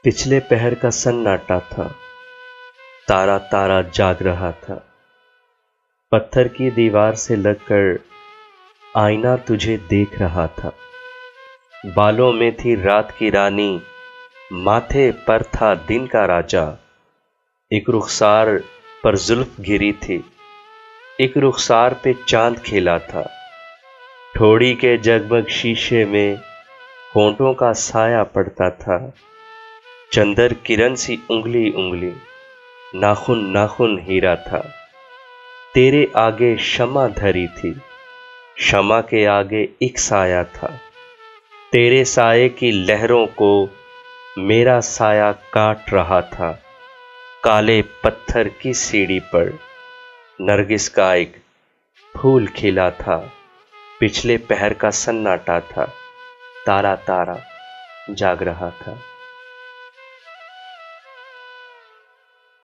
پچھلے پہر کا سناٹا تھا، تارا تارا جاگ رہا تھا۔ پتھر کی دیوار سے لگ کر آئینہ تجھے دیکھ رہا تھا۔ بالوں میں تھی رات کی رانی، ماتھے پر تھا دن کا راجا۔ ایک رخسار پر زلف گری تھی، ایک رخسار پہ چاند کھیلا تھا۔ ٹھوڑی کے جگمگ شیشے میں ہونٹوں کا سایہ پڑتا تھا۔ چندر کرن سی انگلی انگلی، ناخن ناخن ہیرا تھا۔ تیرے آگے شمع دھری تھی، شمع کے آگے ایک سایہ تھا۔ تیرے سائے کی لہروں کو میرا سایہ کاٹ رہا تھا۔ کالے پتھر کی سیڑھی پر نرگس کا ایک پھول کھلا تھا۔ پچھلے پہر کا سناٹا تھا، تارا تارا جاگ رہا تھا۔